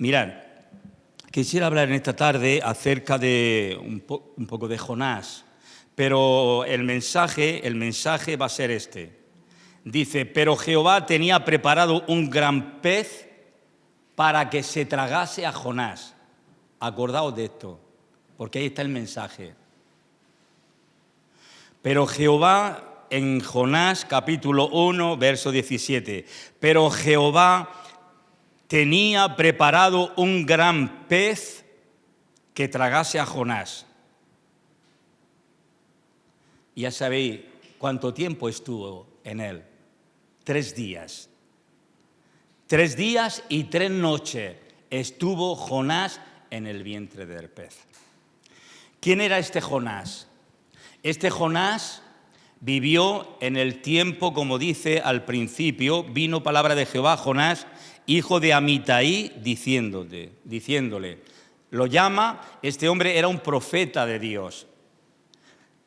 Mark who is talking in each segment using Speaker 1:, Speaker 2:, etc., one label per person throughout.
Speaker 1: Mirad, quisiera hablar en esta tarde acerca de un poco de Jonás, pero el mensaje va a ser este. Dice, pero Jehová tenía preparado un gran pez para que se tragase a Jonás. Acordaos de esto, porque ahí está el mensaje. Pero Jehová, en Jonás capítulo 1, verso 17, pero Jehová tenía preparado un gran pez que tragase a Jonás. Ya sabéis cuánto tiempo estuvo en él. 3 días. 3 días y 3 noches estuvo Jonás en el vientre del pez. ¿Quién era este Jonás? Este Jonás vivió en el tiempo, como dice al principio, vino palabra de Jehová a Jonás, hijo de Amitai, diciéndole, lo llama, este hombre era un profeta de Dios.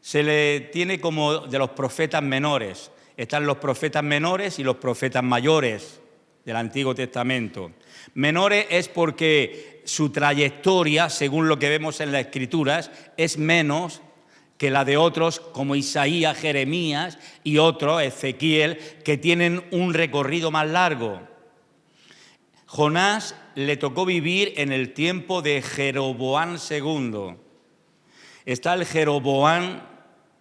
Speaker 1: Se le tiene como de los profetas menores. Están los profetas menores y los profetas mayores del Antiguo Testamento. Menores es porque su trayectoria, según lo que vemos en las Escrituras, es menos que la de otros como Isaías, Jeremías y otros, Ezequiel, que tienen un recorrido más largo. Jonás le tocó vivir en el tiempo de Jeroboam II. Está el Jeroboam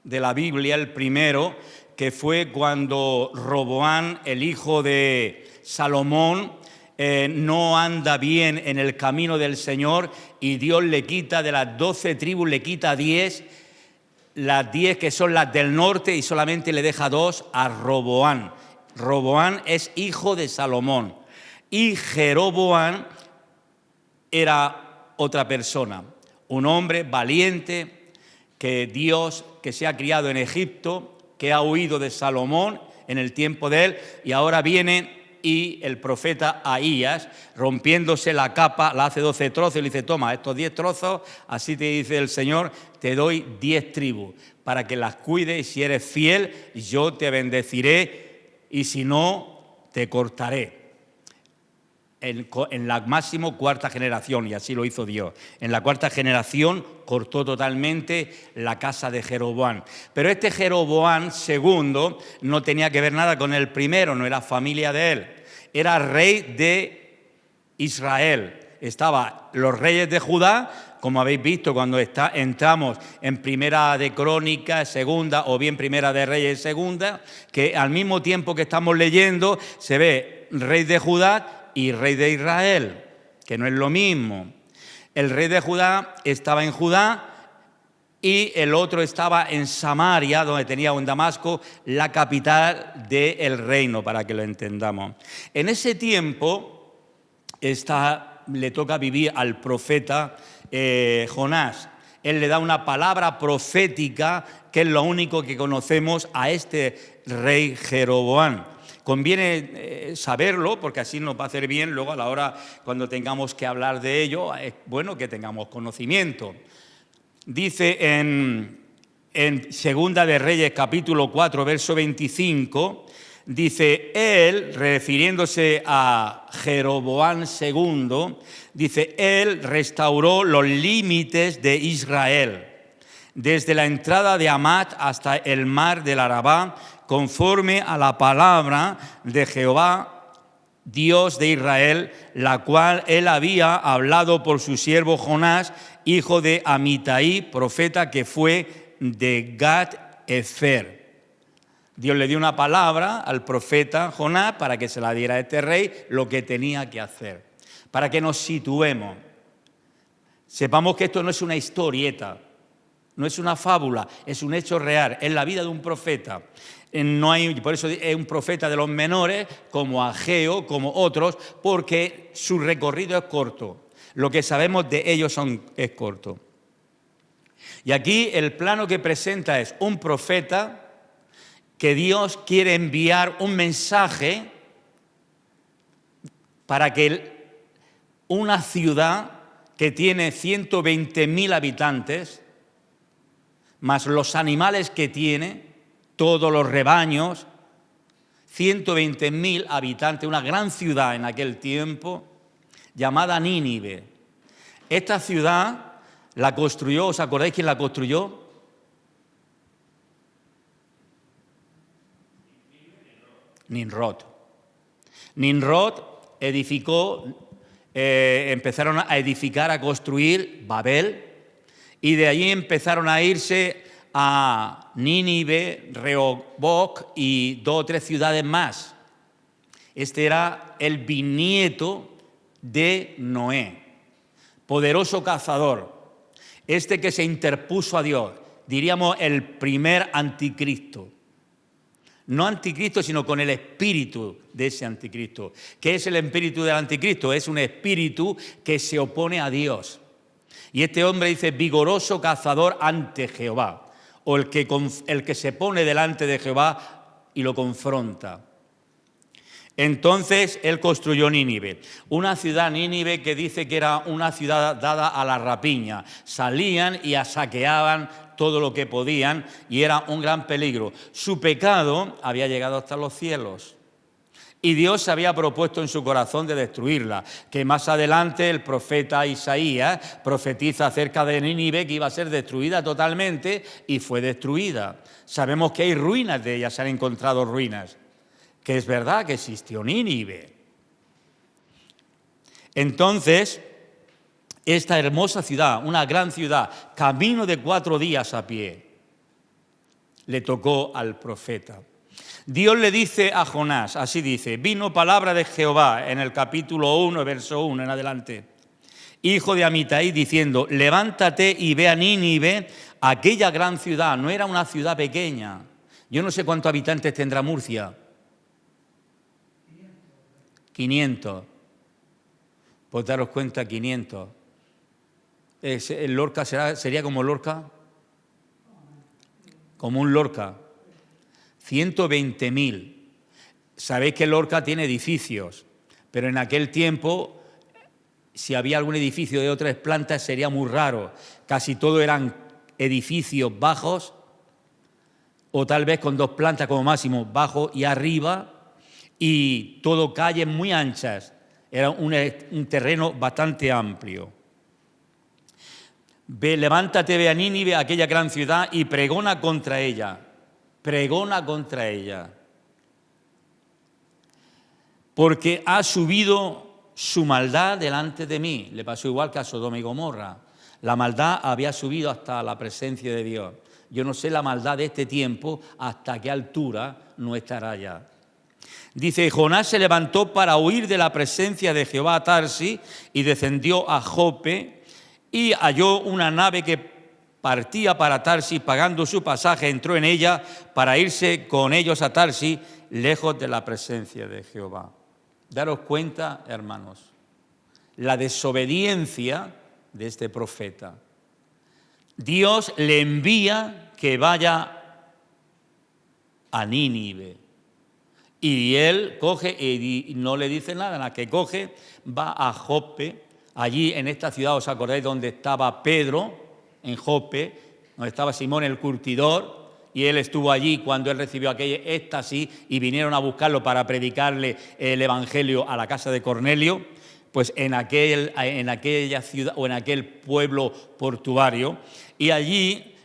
Speaker 1: de la Biblia, el primero, que fue cuando Roboam, el hijo de Salomón, no anda bien en el camino del Señor y Dios le quita de las 12 tribus, le quita 10, las 10 que son las del norte y solamente le deja 2 a Roboam. Roboam es hijo de Salomón y Jeroboam era otra persona, un hombre valiente que se ha criado en Egipto, que ha huido de Salomón en el tiempo de él y ahora viene y el profeta Ahías, rompiéndose la capa, la hace 12 trozos y le dice, toma, estos 10 trozos, así te dice el Señor, te doy 10 tribus para que las cuides y si eres fiel, yo te bendeciré y si no, te cortaré. En la máximo 4ª generación, y así lo hizo Dios. En la 4ª generación cortó totalmente la casa de Jeroboam. Pero este Jeroboam II no tenía que ver nada con el primero, no era familia de él. Era rey de Israel. Estaban los reyes de Judá, como habéis visto cuando entramos en Primera de Crónicas, Segunda, o bien Primera de Reyes, Segunda, que al mismo tiempo que estamos leyendo se ve rey de Judá y rey de Israel, que no es lo mismo. El rey de Judá estaba en Judá y el otro estaba en Samaria, donde tenía en Damasco la capital del reino, para que lo entendamos. En ese tiempo le toca vivir al profeta Jonás. Él le da una palabra profética, que es lo único que conocemos a este rey Jeroboam. Conviene saberlo porque así nos va a hacer bien luego a la hora cuando tengamos que hablar de ello, es bueno que tengamos conocimiento. Dice en Segunda de Reyes capítulo 4 verso 25, dice él, refiriéndose a Jeroboam II, dice él restauró los límites de Israel, desde la entrada de Hamat hasta el mar del Arabá, conforme a la palabra de Jehová, Dios de Israel, la cual él había hablado por su siervo Jonás, hijo de Amitai, profeta que fue de Gat-Efer. Dios le dio una palabra al profeta Jonás para que se la diera a este rey lo que tenía que hacer. Para que nos situemos. Sepamos que esto no es una historieta, no es una fábula, es un hecho real, es la vida de un profeta. Por eso es un profeta de los menores, como Ageo, como otros, porque su recorrido es corto. Lo que sabemos de ellos es corto. Y aquí el plano que presenta es un profeta que Dios quiere enviar un mensaje para que una ciudad que tiene 120.000 habitantes, más los animales que tiene, todos los rebaños, 120.000 habitantes, una gran ciudad en aquel tiempo, llamada Nínive. Esta ciudad la construyó, ¿os acordáis quién la construyó? Nimrod. Nimrod edificó, empezaron a edificar, a construir Babel, y de allí empezaron a irse a Nínive, Rehoboth y 2 o 3 ciudades más. Este era el bisnieto de Noé, poderoso cazador, este que se interpuso a Dios, diríamos el primer anticristo. No anticristo, sino con el espíritu de ese anticristo. ¿Qué es el espíritu del anticristo? Es un espíritu que se opone a Dios. Y este hombre dice, vigoroso cazador ante Jehová, o el que se pone delante de Jehová y lo confronta. Entonces él construyó Nínive, una ciudad Nínive que dice que era una ciudad dada a la rapiña. Salían y saqueaban todo lo que podían y era un gran peligro. Su pecado había llegado hasta los cielos y Dios se había propuesto en su corazón de destruirla, que más adelante el profeta Isaías profetiza acerca de Nínive que iba a ser destruida totalmente y fue destruida. Sabemos que hay ruinas de ella, se han encontrado ruinas, que es verdad que existió Nínive. Entonces, esta hermosa ciudad, una gran ciudad, camino de 4 días a pie, le tocó al profeta. Dios le dice a Jonás, así dice, vino palabra de Jehová en el capítulo 1, verso 1 en adelante, hijo de Amitai, diciendo, levántate y ve a Nínive, aquella gran ciudad. No era una ciudad pequeña. Yo no sé cuántos habitantes tendrá Murcia. 500. Pues daros cuenta, 500. ¿El Lorca sería como Lorca? Como un Lorca. 120.000. Sabéis que Lorca tiene edificios, pero en aquel tiempo, si había algún edificio de otras plantas, sería muy raro. Casi todo eran edificios bajos, o tal vez con 2 plantas como máximo, bajo y arriba, y todo calles muy anchas. Era un terreno bastante amplio. Levántate, ve a Nínive, aquella gran ciudad, y pregona contra ella. Pregona contra ella. Porque ha subido su maldad delante de mí. Le pasó igual que a Sodoma y Gomorra. La maldad había subido hasta la presencia de Dios. Yo no sé la maldad de este tiempo hasta qué altura no estará ya. Dice, Jonás se levantó para huir de la presencia de Jehová a Tarsis y descendió a Jope y halló una nave que partía para Tarsis, pagando su pasaje, entró en ella para irse con ellos a Tarsis, lejos de la presencia de Jehová. Daros cuenta, hermanos, la desobediencia de este profeta. Dios le envía que vaya a Nínive. Y él coge y no le dice nada, nada que coge, va a Jope, allí en esta ciudad, ¿os acordáis donde estaba Pedro? En Jope, donde estaba Simón el curtidor, y él estuvo allí cuando él recibió aquel éxtasis y vinieron a buscarlo para predicarle el evangelio a la casa de Cornelio. Pues en aquella ciudad o en aquel pueblo portuario, y allí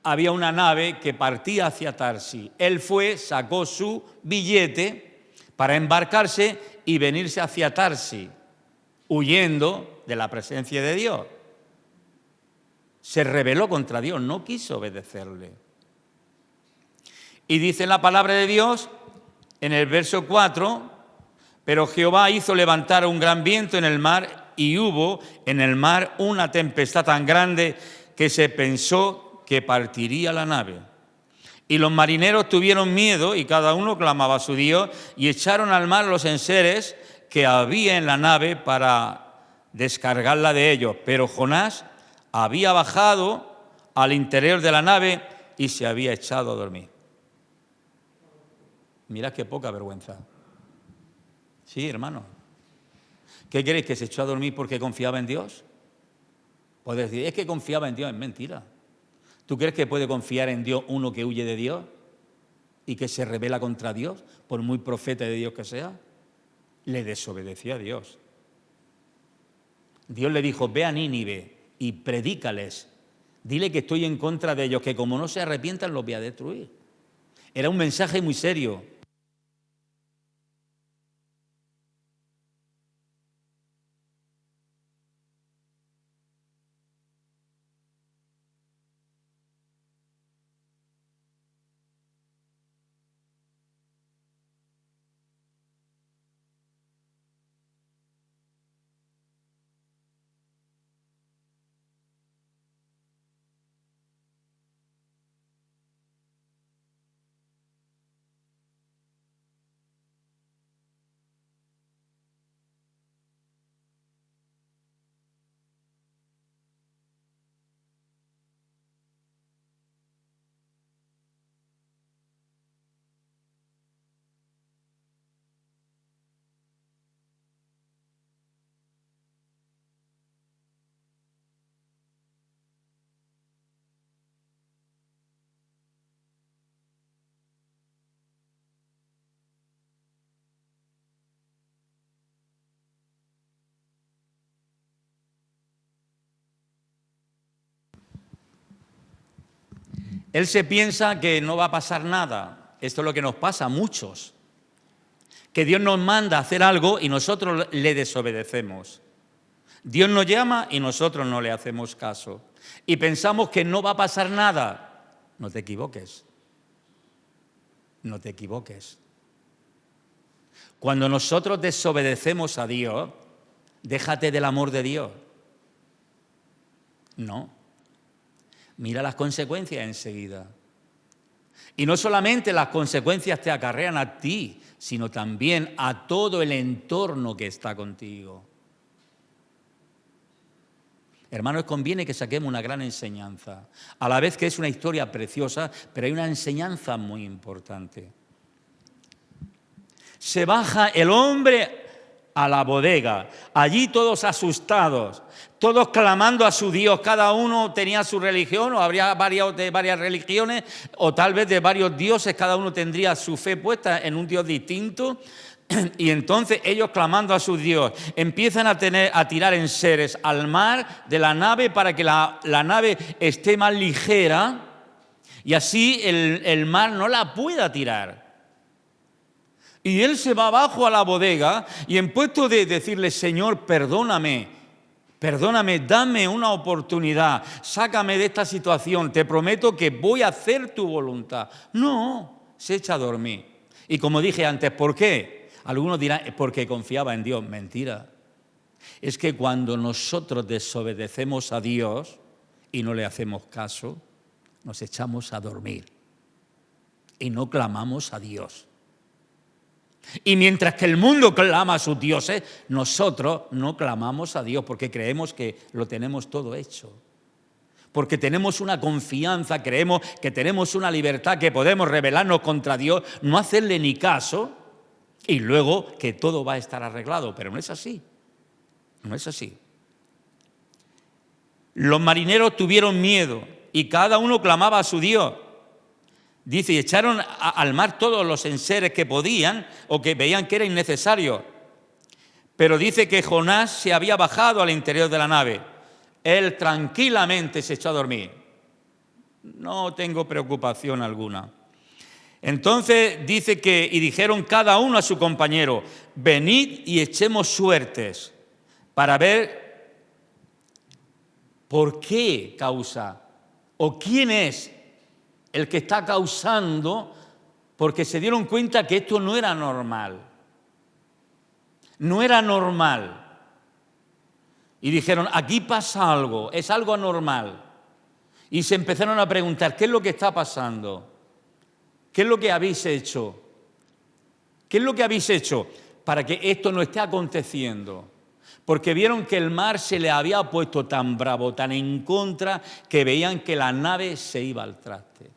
Speaker 1: había una nave que partía hacia Tarsis. Él fue, sacó su billete para embarcarse y venirse hacia Tarsis, huyendo de la presencia de Dios. Se rebeló contra Dios, no quiso obedecerle. Y dice la palabra de Dios en el verso 4, pero Jehová hizo levantar un gran viento en el mar y hubo en el mar una tempestad tan grande que se pensó que partiría la nave. Y los marineros tuvieron miedo y cada uno clamaba a su Dios y echaron al mar los enseres que había en la nave para descargarla de ellos. Pero Jonás había bajado al interior de la nave y se había echado a dormir. Mirad qué poca vergüenza. Sí, hermano. ¿Qué queréis? ¿Que se echó a dormir porque confiaba en Dios? Podéis decir, es que confiaba en Dios. Es mentira. ¿Tú crees que puede confiar en Dios uno que huye de Dios y que se rebela contra Dios, por muy profeta de Dios que sea? Le desobedeció a Dios. Dios le dijo, ve a Nínive y predícales. Dile que estoy en contra de ellos, que como no se arrepientan los voy a destruir. Era un mensaje muy serio. Él se piensa que no va a pasar nada. Esto es lo que nos pasa a muchos. Que Dios nos manda a hacer algo y nosotros le desobedecemos. Dios nos llama y nosotros no le hacemos caso. Y pensamos que no va a pasar nada. No te equivoques. No te equivoques. Cuando nosotros desobedecemos a Dios, déjate del amor de Dios. No. Mira las consecuencias enseguida. Y no solamente las consecuencias te acarrean a ti, sino también a todo el entorno que está contigo. Hermanos, conviene que saquemos una gran enseñanza, a la vez que es una historia preciosa, pero hay una enseñanza muy importante. Se baja el hombre a la bodega, allí todos asustados, todos clamando a su Dios, cada uno tenía su religión, o habría varias religiones, o tal vez de varios dioses, cada uno tendría su fe puesta en un Dios distinto. Y entonces ellos clamando a su Dios empiezan a tirar enseres al mar de la nave para que la nave esté más ligera y así el mar no la pueda tirar. Y él se va abajo a la bodega y en puesto de decirle, Señor, perdóname, dame una oportunidad, sácame de esta situación, te prometo que voy a hacer tu voluntad. No, se echa a dormir. Y como dije antes, ¿por qué? Algunos dirán, porque confiaba en Dios. Mentira. Es que cuando nosotros desobedecemos a Dios y no le hacemos caso, nos echamos a dormir y no clamamos a Dios. Y mientras que el mundo clama a sus dioses, nosotros no clamamos a Dios porque creemos que lo tenemos todo hecho. Porque tenemos una confianza, creemos que tenemos una libertad, que podemos rebelarnos contra Dios, no hacerle ni caso y luego que todo va a estar arreglado. Pero no es así. No es así. Los marineros tuvieron miedo y cada uno clamaba a su Dios. Dice, y echaron al mar todos los enseres que podían o que veían que era innecesario. Pero dice que Jonás se había bajado al interior de la nave. Él tranquilamente se echó a dormir. No tengo preocupación alguna. Entonces dice que, y dijeron cada uno a su compañero, venid y echemos suertes para ver por qué causa o quién es el que está causando, porque se dieron cuenta que esto no era normal. No era normal. Y dijeron, aquí pasa algo, es algo anormal. Y se empezaron a preguntar, ¿qué es lo que está pasando? ¿Qué es lo que habéis hecho? ¿Qué es lo que habéis hecho para que esto no esté aconteciendo? Porque vieron que el mar se le había puesto tan bravo, tan en contra, que veían que la nave se iba al traste.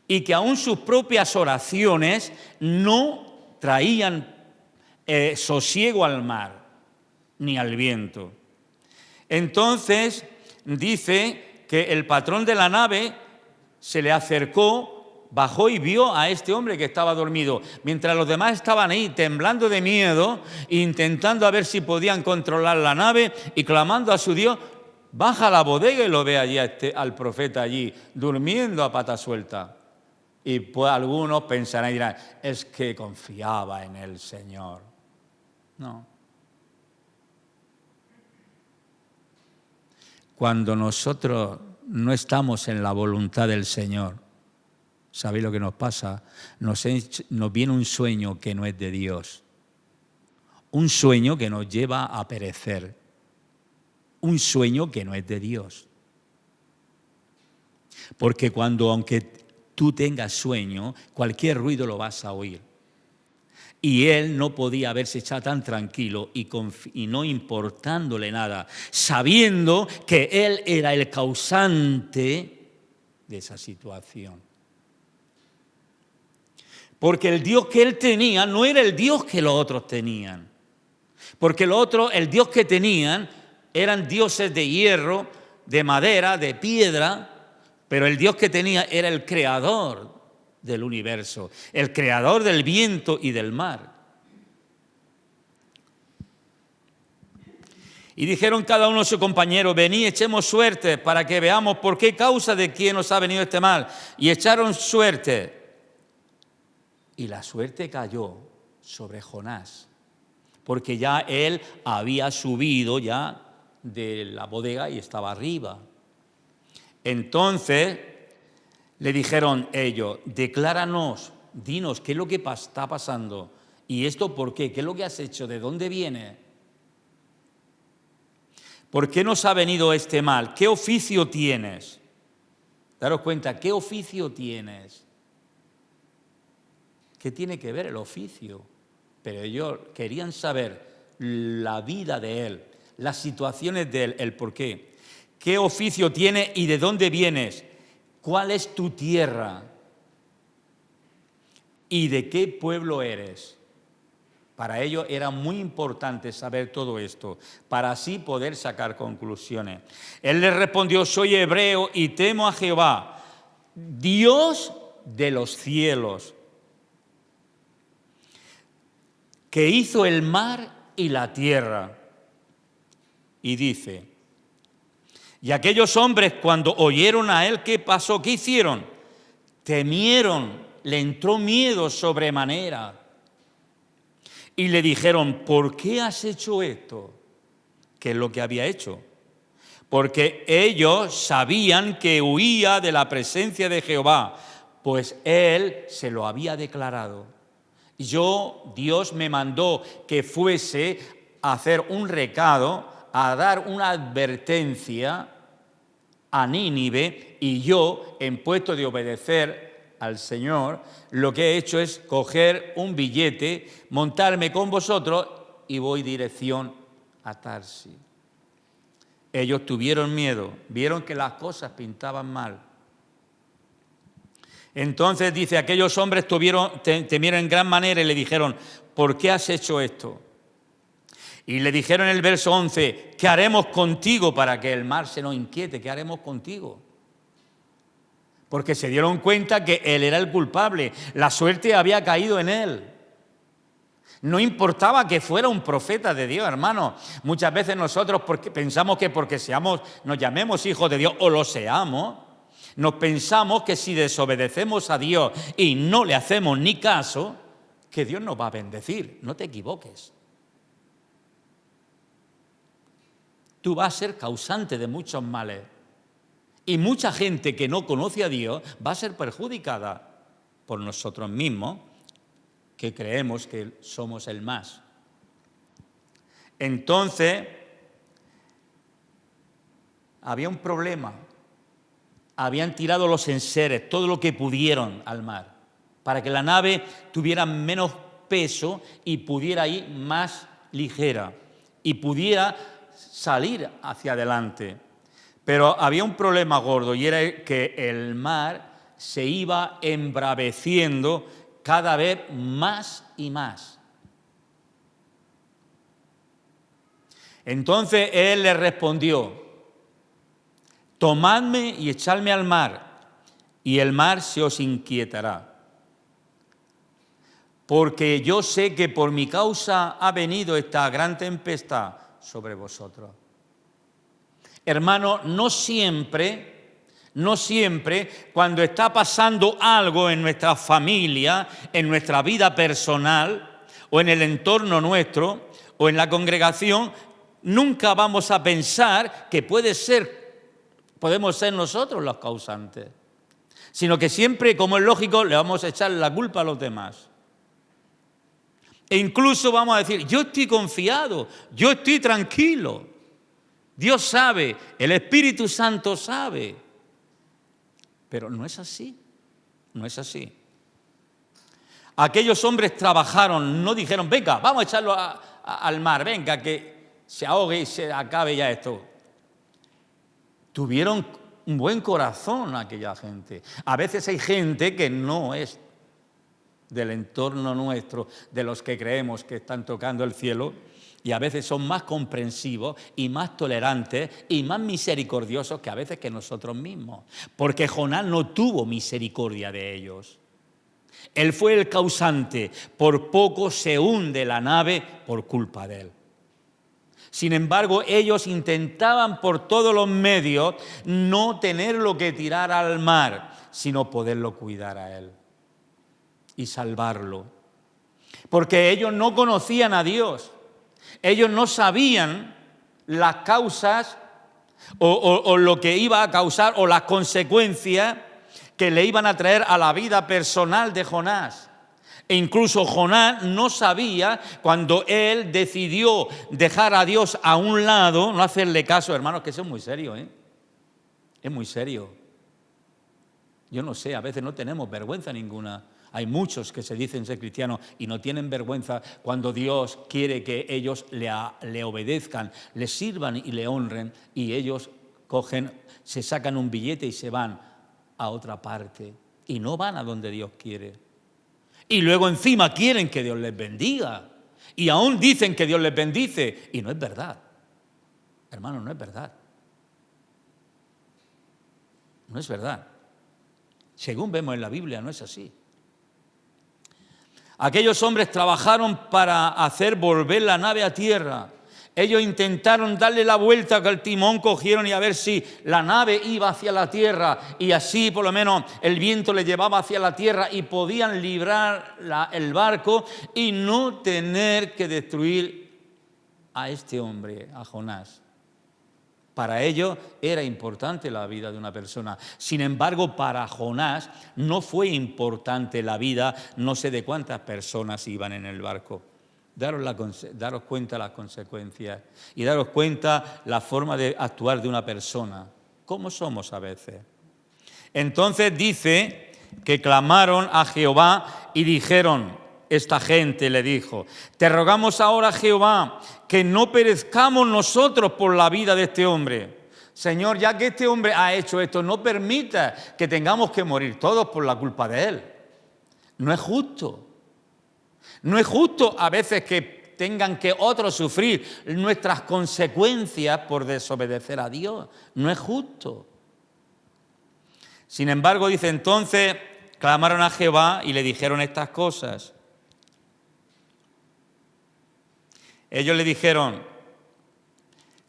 Speaker 1: Y que aún sus propias oraciones no traían sosiego al mar, ni al viento. Entonces dice que el patrón de la nave se le acercó, bajó y vio a este hombre que estaba dormido, mientras los demás estaban ahí temblando de miedo, intentando a ver si podían controlar la nave y clamando a su Dios. Baja a la bodega y lo ve allí al profeta allí, durmiendo a pata suelta. Y pues algunos pensarán y dirán, es que confiaba en el Señor. No. Cuando nosotros no estamos en la voluntad del Señor, ¿sabéis lo que nos pasa? Nos viene un sueño que no es de Dios. Un sueño que nos lleva a perecer. Un sueño que no es de Dios. Porque aunque tú tengas sueño, cualquier ruido lo vas a oír. Y él no podía haberse echado tan tranquilo y no importándole nada, sabiendo que él era el causante de esa situación. Porque el Dios que él tenía no era el Dios que los otros tenían. Porque el Dios que tenían eran dioses de hierro, de madera, de piedra, pero el Dios que tenía era el creador del universo, el creador del viento y del mar. Y dijeron cada uno a su compañero, venid, echemos suerte para que veamos por qué causa de quién nos ha venido este mal. Y echaron suerte. Y la suerte cayó sobre Jonás, porque ya él había subido ya de la bodega y estaba arriba. Entonces le dijeron ellos, decláranos, dinos qué es lo que está pasando. ¿Y esto por qué? ¿Qué es lo que has hecho? ¿De dónde viene? ¿Por qué nos ha venido este mal? ¿Qué oficio tienes? Daros cuenta, ¿qué oficio tienes? ¿Qué tiene que ver el oficio? Pero ellos querían saber la vida de él, las situaciones de él, el por qué. ¿Qué oficio tiene y de dónde vienes? ¿Cuál es tu tierra? ¿Y de qué pueblo eres? Para ellos era muy importante saber todo esto, para así poder sacar conclusiones. Él les respondió, soy hebreo y temo a Jehová, Dios de los cielos, que hizo el mar y la tierra. Y dice, y aquellos hombres cuando oyeron a él, ¿qué pasó? ¿Qué hicieron? Temieron, le entró miedo sobremanera. Y le dijeron, ¿por qué has hecho esto? ¿Qué es lo que había hecho? Porque ellos sabían que huía de la presencia de Jehová, pues él se lo había declarado. Dios me mandó que fuese a hacer un recado, a dar una advertencia a Nínive, y yo, en puesto de obedecer al Señor, lo que he hecho es coger un billete, montarme con vosotros y voy dirección a Tarsis. Ellos tuvieron miedo, vieron que las cosas pintaban mal. Entonces dice, aquellos hombres temieron en gran manera y le dijeron, ¿por qué has hecho esto? Y le dijeron en el verso 11, ¿qué haremos contigo para que el mar se nos inquiete? ¿Qué haremos contigo? Porque se dieron cuenta que él era el culpable, la suerte había caído en él. No importaba que fuera un profeta de Dios, hermano. Muchas veces nosotros pensamos que porque nos llamemos hijos de Dios o lo seamos, nos pensamos que si desobedecemos a Dios y no le hacemos ni caso, que Dios nos va a bendecir. No te equivoques. Tú vas a ser causante de muchos males. Y mucha gente que no conoce a Dios va a ser perjudicada por nosotros mismos, que creemos que somos el más. Entonces, había un problema. Habían tirado los enseres, todo lo que pudieron al mar, para que la nave tuviera menos peso y pudiera ir más ligera y pudiera salir hacia adelante. Pero había un problema gordo y era que el mar se iba embraveciendo cada vez más y más. Entonces él le respondió, tomadme y echadme al mar, y el mar se os inquietará. Porque yo sé que por mi causa ha venido esta gran tempestad sobre vosotros. Hermano, no siempre cuando está pasando algo en nuestra familia, en nuestra vida personal o en el entorno nuestro o en la congregación, nunca vamos a pensar que podemos ser nosotros los causantes, sino que siempre, como es lógico, le vamos a echar la culpa a los demás. E incluso vamos a decir, yo estoy confiado, yo estoy tranquilo. Dios sabe, el Espíritu Santo sabe. Pero no es así, no es así. Aquellos hombres trabajaron, no dijeron, venga, vamos a echarlo al mar, venga, que se ahogue y se acabe ya esto. Tuvieron un buen corazón aquella gente. A veces hay gente que no es del entorno nuestro, de los que creemos que están tocando el cielo, y a veces son más comprensivos y más tolerantes y más misericordiosos que a veces que nosotros mismos. Porque Jonás no tuvo misericordia de ellos. Él fue el causante. Por poco se hunde la nave por culpa de él. Sin embargo, ellos intentaban por todos los medios no tenerlo que tirar al mar, sino poderlo cuidar a él y salvarlo. Porque ellos no conocían a Dios. Ellos no sabían las causas o lo que iba a causar o las consecuencias que le iban a traer a la vida personal de Jonás. E incluso Jonás no sabía cuando él decidió dejar a Dios a un lado, no hacerle caso, hermanos, que eso es muy serio, ¿eh? Es muy serio. Yo no sé, a veces no tenemos vergüenza ninguna. Hay muchos que se dicen ser cristianos y no tienen vergüenza cuando Dios quiere que ellos le obedezcan, le sirvan y le honren, y ellos se sacan un billete y se van a otra parte y no van a donde Dios quiere. Y luego encima quieren que Dios les bendiga y aún dicen que Dios les bendice, y no es verdad. Hermano, no es verdad. No es verdad. Según vemos en la Biblia, no es así. Aquellos hombres trabajaron para hacer volver la nave a tierra. Ellos intentaron darle la vuelta al timón, cogieron y a ver si la nave iba hacia la tierra y así por lo menos el viento le llevaba hacia la tierra y podían librar el barco y no tener que destruir a este hombre, a Jonás. Para ellos era importante la vida de una persona. Sin embargo, para Jonás no fue importante la vida, no sé de cuántas personas iban en el barco. Daros cuenta las consecuencias y daros cuenta la forma de actuar de una persona. ¿Cómo somos a veces? Entonces dice que clamaron a Jehová y dijeron, esta gente le dijo, te rogamos ahora, Jehová, que no perezcamos nosotros por la vida de este hombre. Señor, ya que este hombre ha hecho esto, no permita que tengamos que morir todos por la culpa de él. No es justo. No es justo a veces que tengan que otros sufrir nuestras consecuencias por desobedecer a Dios. No es justo. Sin embargo, dice, entonces clamaron a Jehová y le dijeron estas cosas. Ellos le dijeron,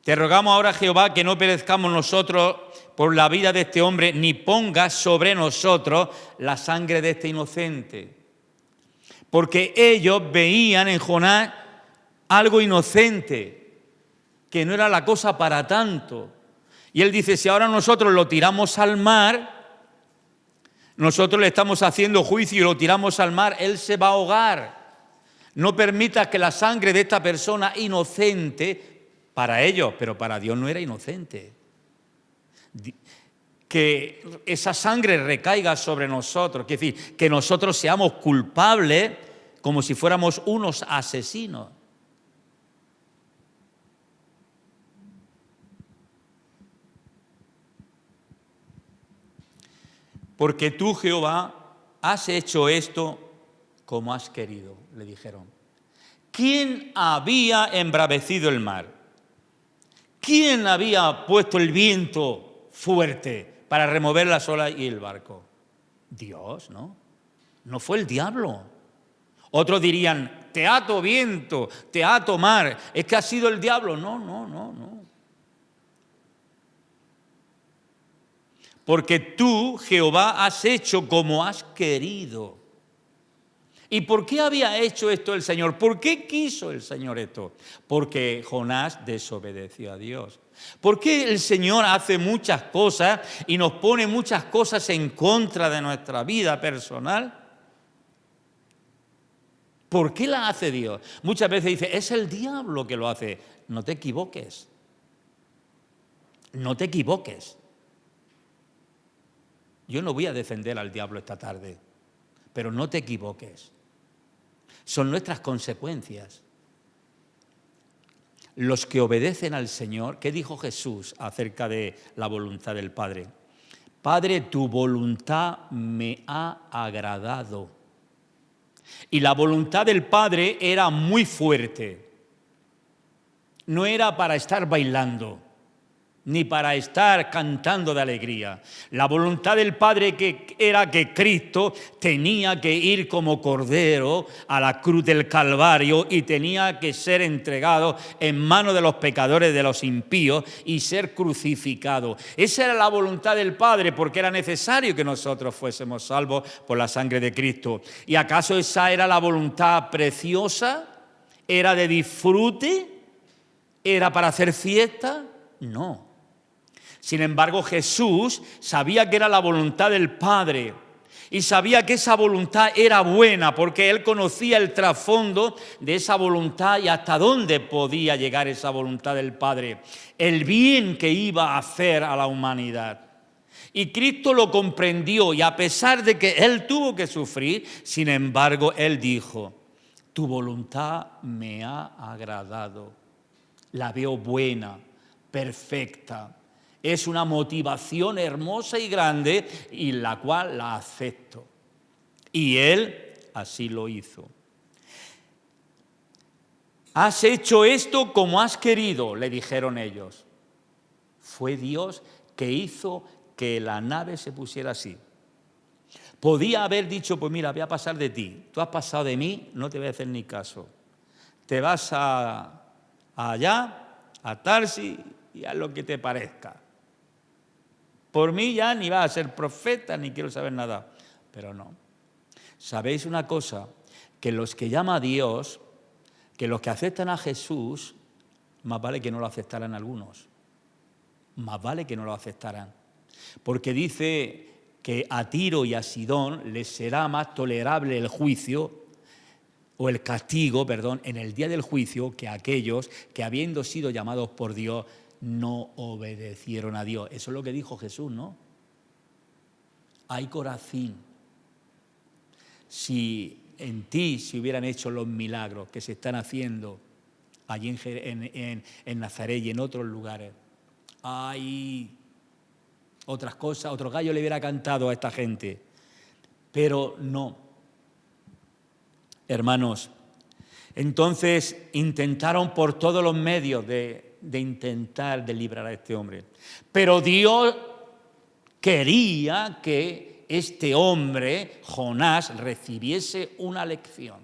Speaker 1: te rogamos ahora, Jehová, que no perezcamos nosotros por la vida de este hombre, ni pongas sobre nosotros la sangre de este inocente. Porque ellos veían en Jonás algo inocente, que no era la cosa para tanto. Y él dice, si ahora nosotros lo tiramos al mar, nosotros le estamos haciendo juicio y lo tiramos al mar, él se va a ahogar. No permitas que la sangre de esta persona inocente, para ellos, pero para Dios no era inocente, que esa sangre recaiga sobre nosotros, es decir, que nosotros seamos culpables como si fuéramos unos asesinos. Porque tú, Jehová, has hecho esto como has querido, le dijeron. ¿Quién había embravecido el mar? ¿Quién había puesto el viento fuerte para remover las olas y el barco? Dios, ¿no? No fue el diablo. Otros dirían, te ato viento, te ato mar, es que ha sido el diablo. No, no, no, no. Porque tú, Jehová, has hecho como has querido. ¿Y por qué había hecho esto el Señor? ¿Por qué quiso el Señor esto? Porque Jonás desobedeció a Dios. ¿Por qué el Señor hace muchas cosas y nos pone muchas cosas en contra de nuestra vida personal? ¿Por qué la hace Dios? Muchas veces dice, es el diablo que lo hace. No te equivoques. No te equivoques. Yo no voy a defender al diablo esta tarde, pero no te equivoques. Son nuestras consecuencias. Los que obedecen al Señor, ¿qué dijo Jesús acerca de la voluntad del Padre? Padre, tu voluntad me ha agradado. Y la voluntad del Padre era muy fuerte. No era para estar bailando, ni para estar cantando de alegría. La voluntad del Padre era que Cristo tenía que ir como cordero a la cruz del Calvario y tenía que ser entregado en manos de los pecadores, de los impíos, y ser crucificado. Esa era la voluntad del Padre, porque era necesario que nosotros fuésemos salvos por la sangre de Cristo. ¿Y acaso esa era la voluntad preciosa? ¿Era de disfrute? ¿Era para hacer fiesta? No. Sin embargo, Jesús sabía que era la voluntad del Padre y sabía que esa voluntad era buena porque Él conocía el trasfondo de esa voluntad y hasta dónde podía llegar esa voluntad del Padre, el bien que iba a hacer a la humanidad. Y Cristo lo comprendió y a pesar de que Él tuvo que sufrir, sin embargo, Él dijo, tu voluntad me ha agradado, la veo buena, perfecta. Es una motivación hermosa y grande y la cual la acepto. Y Él así lo hizo. Has hecho esto como has querido, le dijeron ellos. Fue Dios que hizo que la nave se pusiera así. Podía haber dicho, pues mira, voy a pasar de ti. Tú has pasado de mí, no te voy a hacer ni caso. Te vas allá, a Tarsis, y haz lo que te parezca. Por mí ya ni vas a ser profeta, ni quiero saber nada. Pero no. ¿Sabéis una cosa? Que los que llama a Dios, que los que aceptan a Jesús, más vale que no lo aceptaran algunos. Más vale que no lo aceptaran. Porque dice que a Tiro y a Sidón les será más tolerable el juicio, o el castigo, perdón, en el día del juicio, que a aquellos que habiendo sido llamados por Dios, no obedecieron a Dios. Eso es lo que dijo Jesús, ¿no? Ay, corazón, si en ti se hubieran hecho los milagros que se están haciendo allí en Nazaret y en otros lugares, ay, otras cosas, otro gallo le hubiera cantado a esta gente. Pero no. Hermanos, entonces intentaron por todos los medios de intentar de librar a este hombre. Pero Dios quería que este hombre, Jonás, recibiese una lección.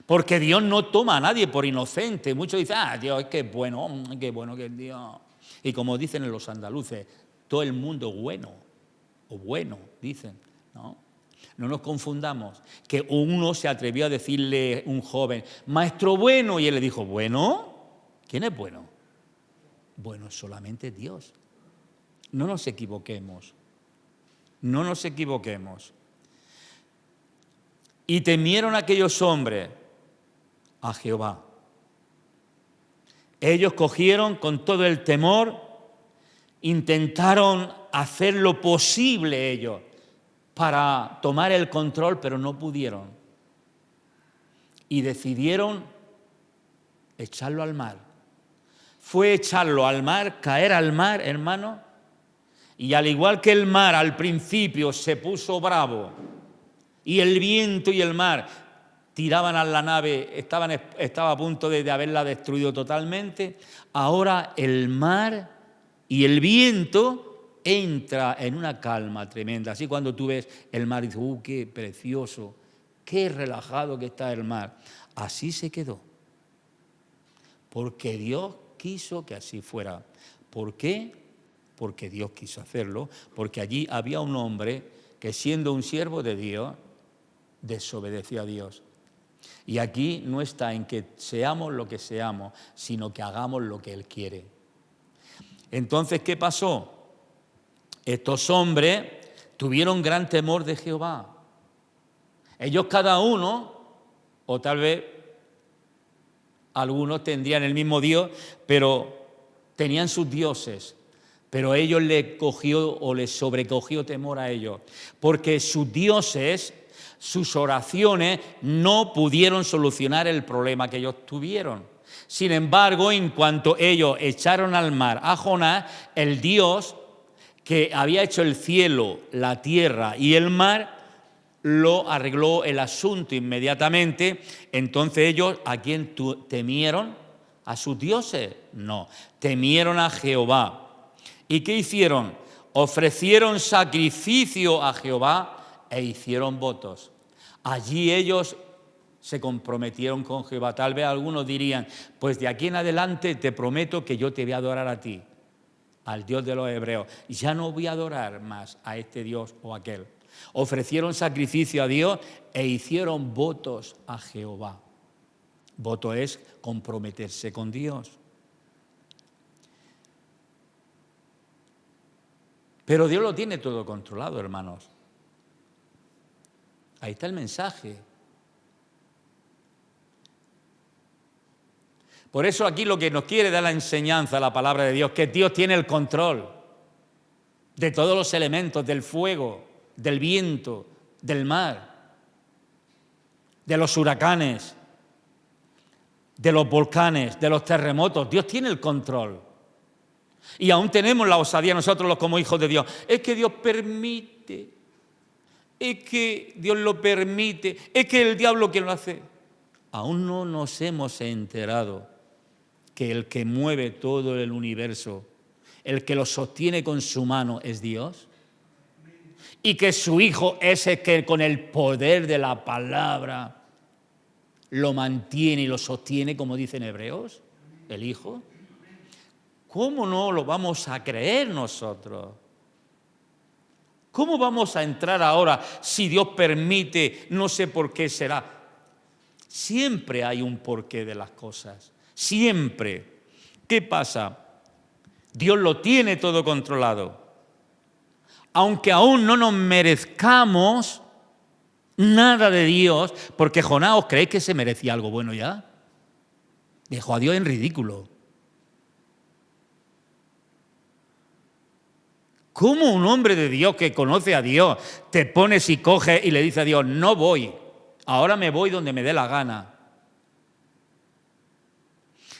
Speaker 1: Porque Dios no toma a nadie por inocente. Muchos dicen, Dios, es que es bueno, qué bueno que es Dios. Y como dicen los andaluces, todo el mundo es bueno, o bueno, dicen, ¿no? No nos confundamos, que uno se atrevió a decirle un joven, maestro bueno, y él le dijo, ¿bueno? ¿Quién es bueno? Bueno, solamente Dios. No nos equivoquemos, no nos equivoquemos. Y temieron aquellos hombres a Jehová. Ellos cogieron con todo el temor, intentaron hacer lo posible ellos para tomar el control, pero no pudieron. Y decidieron echarlo al mar. Fue echarlo al mar, caer al mar, hermano, y al igual que el mar al principio se puso bravo, y el viento y el mar tiraban a la nave, estaba a punto de haberla destruido totalmente, ahora el mar y el viento entra en una calma tremenda. Así cuando tú ves el mar y dices, qué precioso, qué relajado que está el mar. Así se quedó. Porque Dios quiso que así fuera. ¿Por qué? Porque Dios quiso hacerlo. Porque allí había un hombre que, siendo un siervo de Dios, desobedeció a Dios. Y aquí no está en que seamos lo que seamos, sino que hagamos lo que Él quiere. Entonces, ¿qué pasó? Estos hombres tuvieron gran temor de Jehová. Ellos cada uno, o tal vez algunos tendrían el mismo Dios, pero tenían sus dioses. Pero ellos les cogió o les sobrecogió temor a ellos, porque sus dioses, sus oraciones no pudieron solucionar el problema que ellos tuvieron. Sin embargo, en cuanto ellos echaron al mar a Jonás, el Dios que había hecho el cielo, la tierra y el mar, lo arregló el asunto inmediatamente. Entonces ellos, ¿a quién temieron? ¿A sus dioses? No, temieron a Jehová. ¿Y qué hicieron? Ofrecieron sacrificio a Jehová e hicieron votos. Allí ellos se comprometieron con Jehová. Tal vez algunos dirían, pues de aquí en adelante te prometo que yo te voy a adorar a ti, al Dios de los hebreos. Ya no voy a adorar más a este Dios o aquel. Ofrecieron sacrificio a Dios e hicieron votos a Jehová. Voto es comprometerse con Dios. Pero Dios lo tiene todo controlado, hermanos. Ahí está el mensaje. Por eso aquí lo que nos quiere dar la enseñanza, la palabra de Dios, que Dios tiene el control de todos los elementos, del fuego, del viento, del mar, de los huracanes, de los volcanes, de los terremotos. Dios tiene el control. Y aún tenemos la osadía nosotros como hijos de Dios. Es que Dios permite, es que Dios lo permite, es que el diablo quien lo hace. Aún no nos hemos enterado que el que mueve todo el universo, el que lo sostiene con su mano es Dios, y que su Hijo es el que con el poder de la palabra lo mantiene y lo sostiene, como dicen Hebreos, el Hijo. ¿Cómo no lo vamos a creer nosotros? ¿Cómo vamos a entrar ahora si Dios permite? No sé por qué será. Siempre hay un porqué de las cosas. Siempre. ¿Qué pasa? Dios lo tiene todo controlado. Aunque aún no nos merezcamos nada de Dios, porque Jonás, ¿os creéis que se merecía algo bueno ya? Dejó a Dios en ridículo. ¿Cómo un hombre de Dios que conoce a Dios te pones y coges y le dice a Dios, no voy, ahora me voy donde me dé la gana?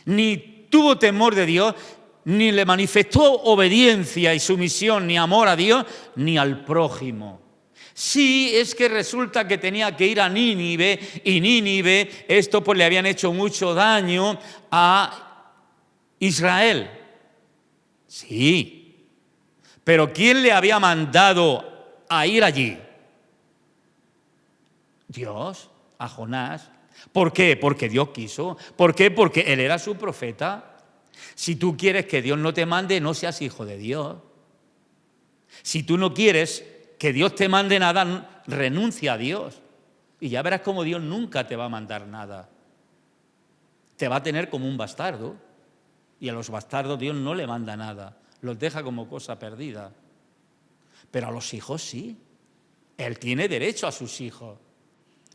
Speaker 1: Ni tuvo temor de Dios, ni le manifestó obediencia y sumisión, ni amor a Dios, ni al prójimo. Sí, es que resulta que tenía que ir a Nínive, y Nínive, esto pues le habían hecho mucho daño a Israel. Sí. Pero ¿quién le había mandado a ir allí? Dios, a Jonás. ¿Por qué? Porque Dios quiso. ¿Por qué? Porque él era su profeta. Si tú quieres que Dios no te mande, no seas hijo de Dios. Si tú no quieres que Dios te mande nada, renuncia a Dios. Y ya verás cómo Dios nunca te va a mandar nada. Te va a tener como un bastardo. Y a los bastardos Dios no le manda nada. Los deja como cosa perdida. Pero a los hijos sí. Él tiene derecho a sus hijos.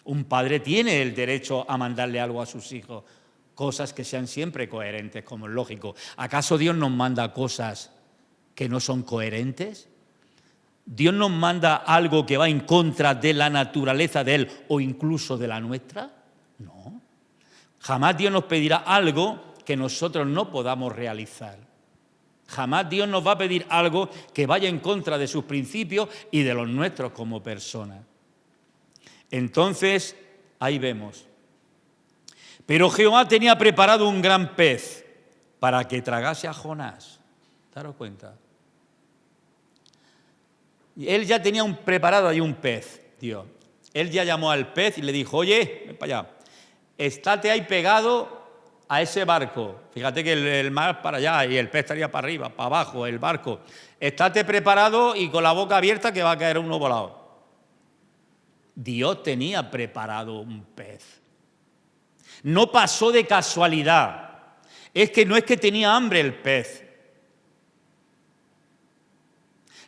Speaker 1: Un padre tiene el derecho a mandarle algo a sus hijos. Cosas que sean siempre coherentes, como es lógico. ¿Acaso Dios nos manda cosas que no son coherentes? ¿Dios nos manda algo que va en contra de la naturaleza de Él o incluso de la nuestra? No. Jamás Dios nos pedirá algo que nosotros no podamos realizar. Jamás Dios nos va a pedir algo que vaya en contra de sus principios y de los nuestros como personas. Entonces, ahí vemos. Pero Jehová tenía preparado un gran pez para que tragase a Jonás. ¿Daros cuenta? Él ya tenía preparado ahí un pez, Dios. Él ya llamó al pez y le dijo, oye, ven para allá, estate ahí pegado a ese barco. Fíjate que el mar para allá y el pez estaría para arriba, para abajo, el barco. Estate preparado y con la boca abierta que va a caer uno volado. Dios tenía preparado un pez. No pasó de casualidad. Es que no es que tenía hambre el pez.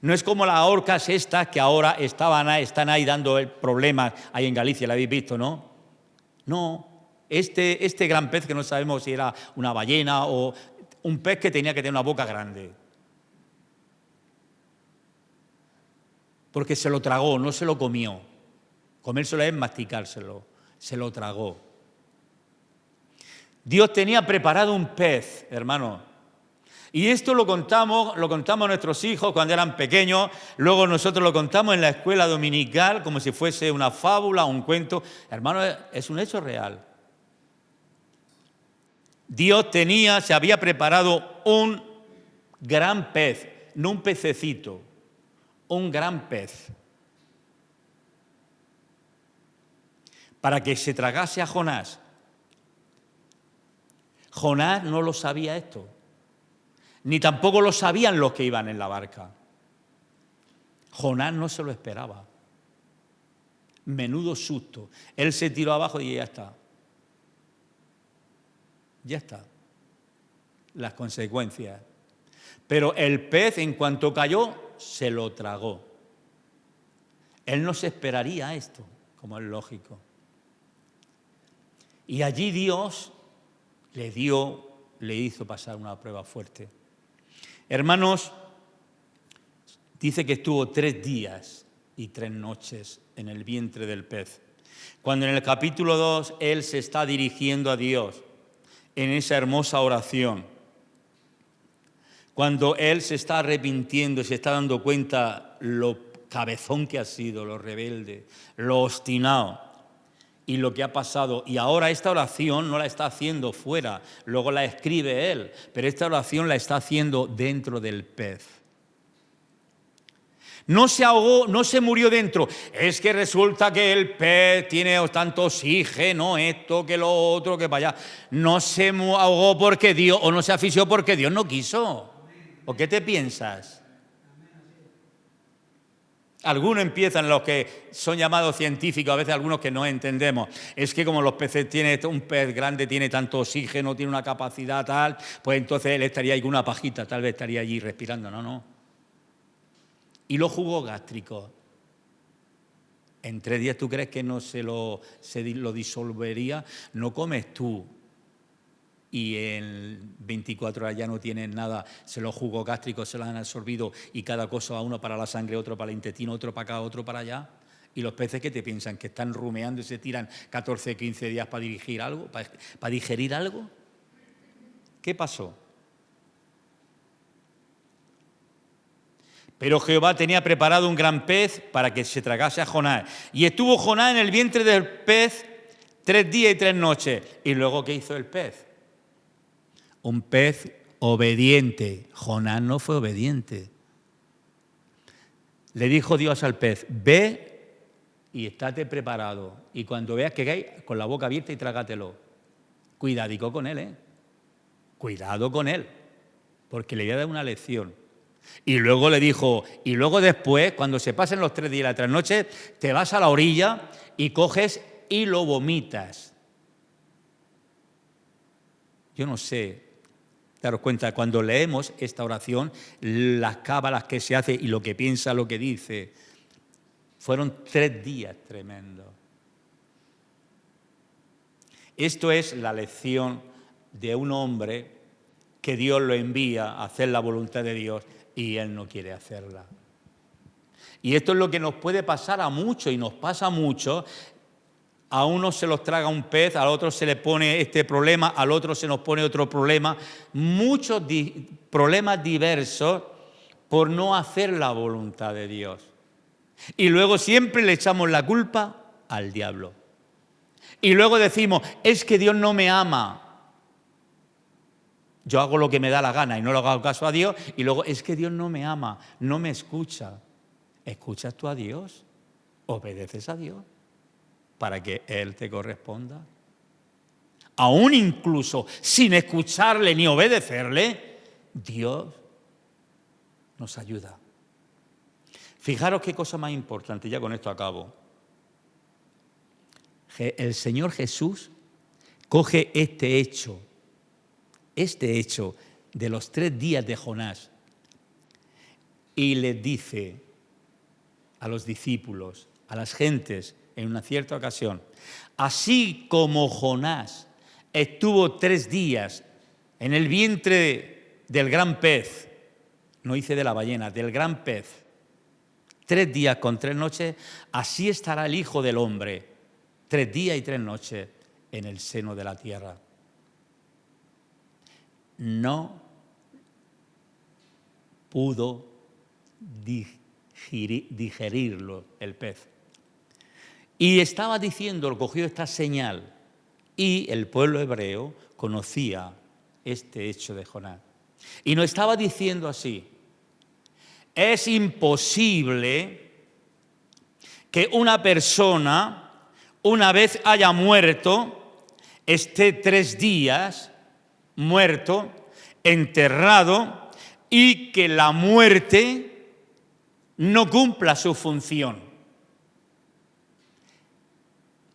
Speaker 1: No es como las orcas estas que ahora están ahí dando problemas ahí en Galicia, ¿la habéis visto, no? No, este gran pez que no sabemos si era una ballena o un pez que tenía que tener una boca grande. Porque se lo tragó, no se lo comió. Comérselo es masticárselo, se lo tragó. Dios tenía preparado un pez, hermano. Y esto lo contamos a nuestros hijos cuando eran pequeños, luego nosotros lo contamos en la escuela dominical como si fuese una fábula, un cuento. Hermano, es un hecho real. Dios se había preparado un gran pez, no un pececito, un gran pez, para que se tragase a Jonás. Jonás no lo sabía esto. Ni tampoco lo sabían los que iban en la barca. Jonás no se lo esperaba. Menudo susto. Él se tiró abajo y ya está. Ya está. Las consecuencias. Pero el pez, en cuanto cayó, se lo tragó. Él no se esperaría esto, como es lógico. Y allí Dios le hizo pasar una prueba fuerte. Hermanos, dice que estuvo 3 días y 3 noches en el vientre del pez. Cuando en el capítulo 2 él se está dirigiendo a Dios en esa hermosa oración, cuando él se está arrepintiendo y se está dando cuenta lo cabezón que ha sido, lo rebelde, lo obstinado y lo que ha pasado. Y ahora esta oración no la está haciendo fuera, luego la escribe él, pero esta oración la está haciendo dentro del pez. No se ahogó, no se murió dentro. Es que resulta que el pez tiene tanto oxígeno, esto, que lo otro, que para allá. No se ahogó porque Dios, o no se asfixió porque Dios no quiso. ¿O qué te piensas? Algunos empiezan, los que son llamados científicos, a veces algunos que no entendemos. Es que como los peces un pez grande tiene tanto oxígeno, tiene una capacidad tal, pues entonces él estaría ahí con una pajita, tal vez estaría allí respirando. No. Y los jugos gástricos, en 3 días, ¿tú crees que no se lo disolvería? No comes tú y en 24 horas ya no tienes nada, los jugos gástricos se los han absorbido y cada cosa va uno para la sangre, otro para el intestino, otro para acá, otro para allá. Y los peces, ¿qué te piensan? ¿Que están rumeando y se tiran 14, 15 días para digerir algo? ¿Qué pasó? Pero Jehová tenía preparado un gran pez para que se tragase a Jonás. Y estuvo Jonás en el vientre del pez 3 días y 3 noches. ¿Y luego qué hizo el pez? Un pez obediente. Jonás no fue obediente. Le dijo Dios al pez, ve y estate preparado. Y cuando veas que cae, con la boca abierta y trágatelo. Cuidadico con él, ¿eh? Cuidado con él, porque le voy a dar una lección. Y luego le dijo, y luego después, cuando se pasen los 3 días y las 3 noches, te vas a la orilla y coges y lo vomitas. Yo no sé, daros cuenta, cuando leemos esta oración, las cábalas que se hace y lo que piensa, lo que dice, fueron 3 días tremendos. Esto es la lección de un hombre que Dios lo envía a hacer la voluntad de Dios y él no quiere hacerla. Y esto es lo que nos puede pasar a muchos y nos pasa mucho. A uno se los traga un pez, al otro se le pone este problema, al otro se nos pone otro problema. Muchos problemas diversos por no hacer la voluntad de Dios. Y luego siempre le echamos la culpa al diablo. Y luego decimos, es que Dios no me ama. Yo hago lo que me da la gana y no le hago caso a Dios. Y luego, es que Dios no me ama, no me escucha. ¿escuchas tú a Dios? ¿Obedeces a Dios para que Él te corresponda? Aún incluso sin escucharle ni obedecerle, Dios nos ayuda. Fijaros qué cosa más importante, ya con esto acabo. El Señor Jesús coge este hecho de los 3 días de Jonás y les dice a los discípulos, a las gentes, en una cierta ocasión, así como Jonás estuvo 3 días en el vientre del gran pez, no dice de la ballena, del gran pez, 3 días con 3 noches, así estará el Hijo del Hombre, 3 días y 3 noches en el seno de la tierra. No pudo digerirlo el pez. Y estaba diciendo, cogió esta señal, y el pueblo hebreo conocía este hecho de Jonás. Y nos estaba diciendo así: es imposible que una persona, una vez haya muerto, esté 3 días muerto, enterrado, y que la muerte no cumpla su función.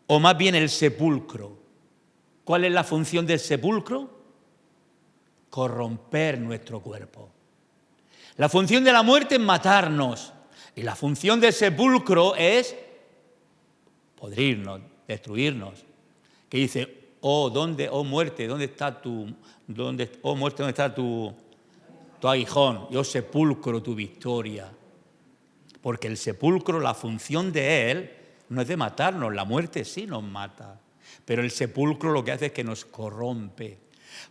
Speaker 1: O más bien el sepulcro. ¿Cuál es la función del sepulcro? Corromper nuestro cuerpo. La función de la muerte es matarnos. Y la función del sepulcro es podrirnos, destruirnos. Que dice, oh muerte, ¿dónde está tu aguijón? Yo sepulcro tu victoria. Porque el sepulcro, la función de él no es de matarnos, la muerte sí nos mata. Pero el sepulcro lo que hace es que nos corrompe.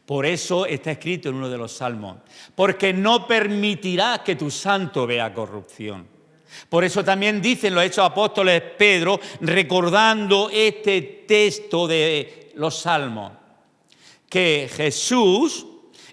Speaker 1: Por eso está escrito en uno de los salmos, porque no permitirás que tu santo vea corrupción. Por eso también dicen los Hechos Apóstoles Pedro, recordando este texto de los salmos, que Jesús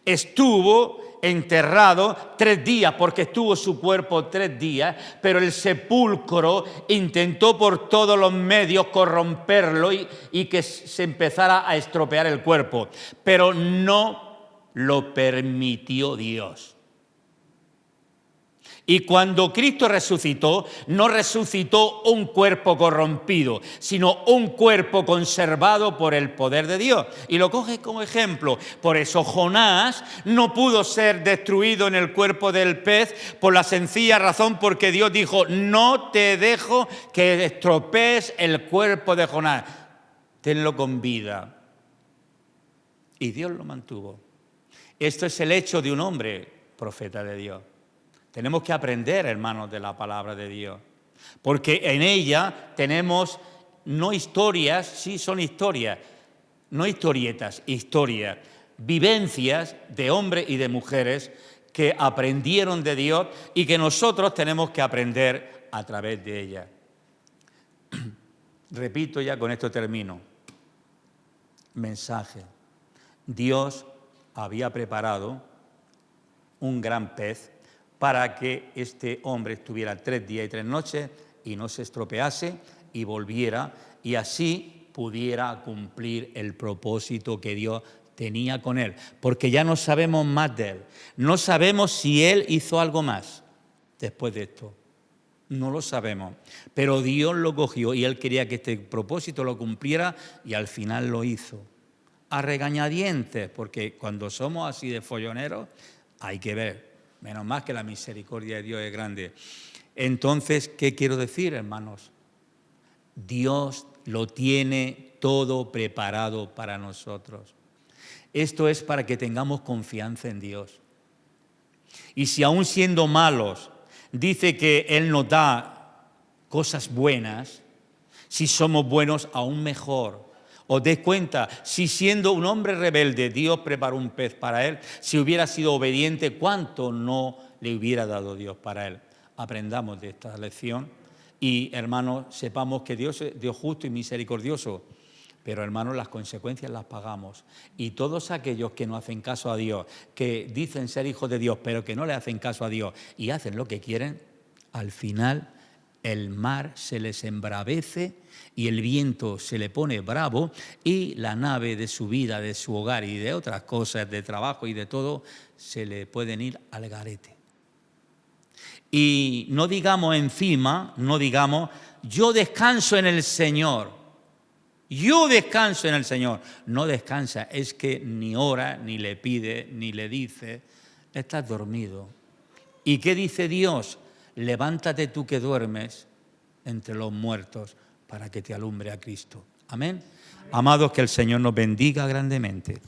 Speaker 1: estuvo enterrado 3 días, porque estuvo su cuerpo 3 días, pero el sepulcro intentó por todos los medios corromperlo y que se empezara a estropear el cuerpo, pero no lo permitió Dios. Y cuando Cristo resucitó, no resucitó un cuerpo corrompido, sino un cuerpo conservado por el poder de Dios. Y lo coge como ejemplo. Por eso Jonás no pudo ser destruido en el cuerpo del pez por la sencilla razón porque Dios dijo, no te dejo que estropees el cuerpo de Jonás, tenlo con vida. Y Dios lo mantuvo. Esto es el hecho de un hombre profeta de Dios. Tenemos que aprender, hermanos, de la palabra de Dios, porque en ella tenemos no historias, sí son historias, no historietas, historias, vivencias de hombres y de mujeres que aprendieron de Dios y que nosotros tenemos que aprender a través de ella. Repito, ya con esto termino. Mensaje. Dios había preparado un gran pez para que este hombre estuviera 3 días y 3 noches y no se estropease y volviera y así pudiera cumplir el propósito que Dios tenía con él. Porque ya no sabemos más de él. No sabemos si él hizo algo más después de esto. No lo sabemos. Pero Dios lo cogió y él quería que este propósito lo cumpliera y al final lo hizo. A regañadientes, porque cuando somos así de folloneros hay que ver. Menos mal que la misericordia de Dios es grande. Entonces, ¿qué quiero decir, hermanos? Dios lo tiene todo preparado para nosotros. Esto es para que tengamos confianza en Dios. Y si aún siendo malos, dice que Él nos da cosas buenas, si somos buenos, aún mejor. Os des cuenta, si siendo un hombre rebelde Dios preparó un pez para él, si hubiera sido obediente, ¿cuánto no le hubiera dado Dios para él? Aprendamos de esta lección y, hermanos, sepamos que Dios es Dios justo y misericordioso, pero, hermanos, las consecuencias las pagamos. Y todos aquellos que no hacen caso a Dios, que dicen ser hijos de Dios, pero que no le hacen caso a Dios y hacen lo que quieren, al final el mar se les embravece y el viento se le pone bravo y la nave de su vida, de su hogar y de otras cosas, de trabajo y de todo, se le pueden ir al garete. Y no digamos encima, no digamos, yo descanso en el Señor. Yo descanso en el Señor. No descansa, es que ni ora, ni le pide, ni le dice, estás dormido. ¿Y qué dice Dios? Levántate tú que duermes entre los muertos para que te alumbre a Cristo. Amén. Amados, que el Señor nos bendiga grandemente.